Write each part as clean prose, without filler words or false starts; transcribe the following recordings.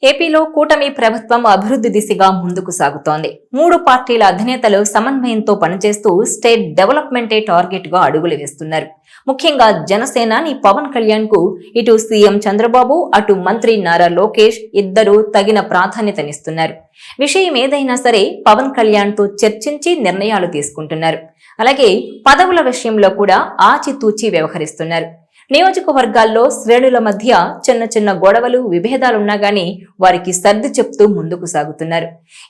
ఏపీలో కూటమి ప్రభుత్వం అభివృద్ధి దిశగా ముందుకు సాగుతోంది. 3 పార్టీల అధినేతలు సమన్వయంతో పనిచేస్తూ స్టేట్ డెవలప్మెంటే టార్గెట్ గా అడుగులు వేస్తున్నారు. ముఖ్యంగా జనసేనాని పవన్ కళ్యాణ్ కు ఇటు సీఎం చంద్రబాబు, అటు మంత్రి నారా లోకేష్ ఇద్దరూ తగిన ప్రాధాన్యతనిస్తున్నారు. విషయం ఏదైనా సరే పవన్ కళ్యాణ్ తో చర్చించి నిర్ణయాలు తీసుకుంటున్నారు. అలాగే పదవుల విషయంలో కూడా ఆచితూచి వ్యవహరిస్తున్నారు. నియోజకవర్గాల్లో శ్రేణుల మధ్య చిన్న చిన్న గొడవలు, విభేదాలున్నా గానీ వారికి సర్ది చెప్తూ ముందుకు సాగుతున్నారు.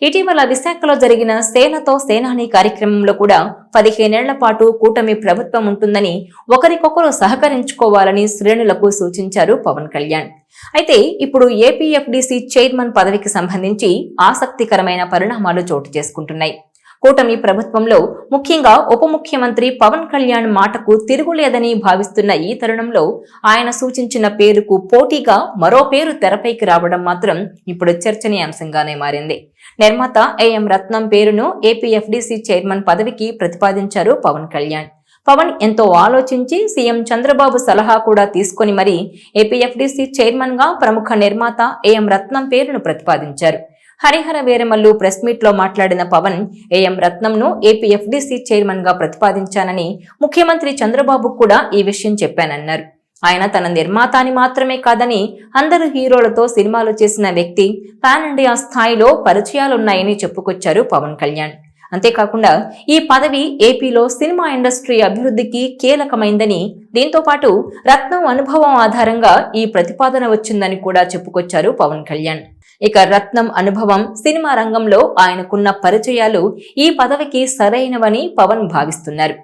ఇటీవల విశాఖలో జరిగిన సేనతో సేనాని కార్యక్రమంలో కూడా 15 ఏళ్ల పాటు కూటమి ప్రభుత్వం ఉంటుందని, ఒకరికొకరు సహకరించుకోవాలని శ్రేణులకు సూచించారు పవన్ కళ్యాణ్. అయితే ఇప్పుడు ఏపీఎఫ్డీసీ చైర్మన్ పదవికి సంబంధించి ఆసక్తికరమైన పరిణామాలు చోటు చేసుకుంటున్నాయి. కూటమి ప్రభుత్వంలో ముఖ్యంగా ఉప ముఖ్యమంత్రి పవన్ కళ్యాణ్ మాటకు తిరుగులేదని భావిస్తున్న ఈ తరుణంలో ఆయన సూచించిన పేరుకు పోటీగా మరో పేరు తెరపైకి రావడం మాత్రం ఇప్పుడు చర్చనీయాంశంగానే మారింది. నిర్మాత ఏఎం రత్నం పేరును ఏపీఎఫ్డీసీ చైర్మన్ పదవికి ప్రతిపాదించారు పవన్ కళ్యాణ్. పవన్ ఎంతో ఆలోచించి సీఎం చంద్రబాబు సలహా కూడా తీసుకుని మరీ ఏపీఎఫ్డీసీ చైర్మన్ గా ప్రముఖ నిర్మాత ఏఎం రత్నం పేరును ప్రతిపాదించారు. హరిహర వీరమల్లు ప్రెస్ మీట్ లో మాట్లాడిన పవన్ ఏఎం రత్నంను ఏపీఎఫ్డీసీ చైర్మన్ గా ప్రతిపాదించానని, ముఖ్యమంత్రి చంద్రబాబు కూడా ఈ విషయం చెప్పానన్నారు. ఆయన తన నిర్మాత అని మాత్రమే కాదని, అందరు హీరోలతో సినిమాలు చేసిన వ్యక్తి, పాన్ ఇండియా స్థాయిలో పరిచయాలున్నాయని చెప్పుకొచ్చారు పవన్ కళ్యాణ్. అంతేకాకుండా ఈ పదవి ఏపీలో సినిమా ఇండస్ట్రీ అభివృద్ధికి కీలకమైందని, దీంతో పాటు రత్నం అనుభవం ఆధారంగా ఈ ప్రతిపాదన వచ్చిందని కూడా చెప్పుకొచ్చారు పవన్ కళ్యాణ్. ఇక రత్నం అనుభవం, సినిమా రంగంలో ఆయనకున్న పరిచయాలు ఈ పదవికి సరైనవని పవన్ భావిస్తున్నారు.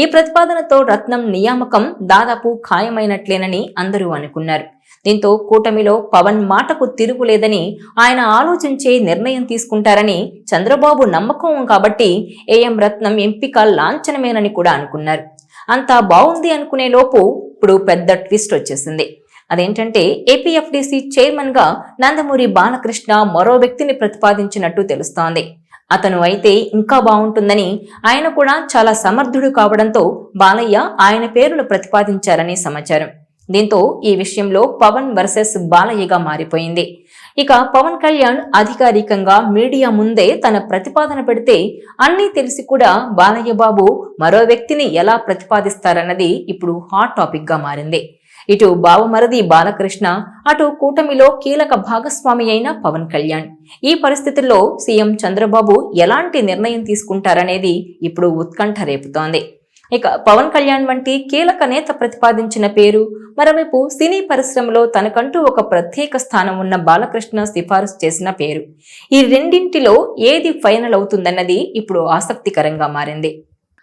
ఈ ప్రతిపాదనతో రత్నం నియామకం దాదాపు ఖాయమైనట్లేనని అందరూ అనుకున్నారు. దీంతో కూటమిలో పవన్ మాటకు తిరుగులేదని, ఆయన ఆలోచించే నిర్ణయం తీసుకుంటారని చంద్రబాబు నమ్మకం కాబట్టి ఏఎం రత్నం ఎంపిక లాంఛనమేనని కూడా అనుకున్నారు. అంతా బాగుంది అనుకునే లోపు ఇప్పుడు పెద్ద ట్విస్ట్ వచ్చేసింది. అదేంటంటే ఏపీఎఫ్డీసీ చైర్మన్ గా నందమూరి బాలకృష్ణ మరో వ్యక్తిని ప్రతిపాదించినట్టు తెలుస్తోంది. అతను అయితే ఇంకా బాగుంటుందని, ఆయన కూడా చాలా సమర్థుడు కావడంతో బాలయ్య ఆయన పేరును ప్రతిపాదించారని సమాచారం. దీంతో ఈ విషయంలో పవన్ వర్సెస్ బాలయ్యగా మారిపోయింది. ఇక పవన్ కళ్యాణ్ అధికారికంగా మీడియా ముందే తన ప్రతిపాదన పెడితే అన్నీ తెలిసి కూడా బాలయ్య బాబు మరో వ్యక్తిని ఎలా ప్రతిపాదిస్తారన్నది ఇప్పుడు హాట్ టాపిక్ గా మారింది. ఇటు బావమరది బాలకృష్ణ, అటు కూటమిలో కీలక భాగస్వామి అయిన పవన్ కళ్యాణ్. ఈ పరిస్థితుల్లో సీఎం చంద్రబాబు ఎలాంటి నిర్ణయం తీసుకుంటారనేది ఇప్పుడు ఉత్కంఠ రేపుతోంది. ఇక పవన్ కళ్యాణ్ వంటి కీలక నేత ప్రతిపాదించిన పేరు, మరోవైపు సినీ పరిశ్రమలో తనకంటూ ఒక ప్రత్యేక స్థానం ఉన్న బాలకృష్ణ సిఫారసు చేసిన పేరు, ఈ రెండింటిలో ఏది ఫైనల్ అవుతుందన్నది ఇప్పుడు ఆసక్తికరంగా మారింది.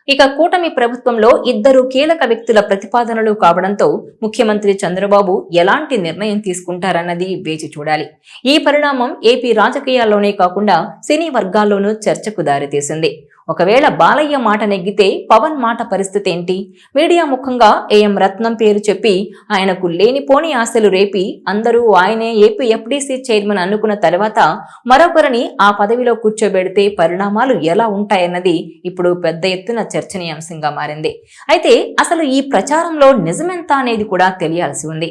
ఇక కూటమి ప్రభుత్వంలో ఇద్దరు కీలక వ్యక్తుల ప్రతిపాదనలు కావడంతో ముఖ్యమంత్రి చంద్రబాబు ఎలాంటి నిర్ణయం తీసుకుంటారన్నది వేచి చూడాలి. ఈ పరిణామం ఏపీ రాజకీయాల్లోనే కాకుండా సినీ వర్గాల్లోనూ చర్చకు దారితీసింది. ఒకవేళ బాలయ్య మాట నెగ్గితే పవన్ మాట పరిస్థితి ఏంటి? మీడియా ముఖంగా ఏఎం రత్నం పేరు చెప్పి ఆయనకు లేనిపోని ఆశలు రేపి అందరూ ఆయనే ఏపీఎఫ్డీసీ చైర్మన్ అనుకున్న తర్వాత మరొకరిని ఆ పదవిలో కూర్చోబెడితే పరిణామాలు ఎలా ఉంటాయన్నది ఇప్పుడు పెద్ద ఎత్తున చర్చనీయాంశంగా మారింది. అయితే అసలు ఈ ప్రచారంలో నిజమెంత అనేది కూడా తెలియాల్సి ఉంది.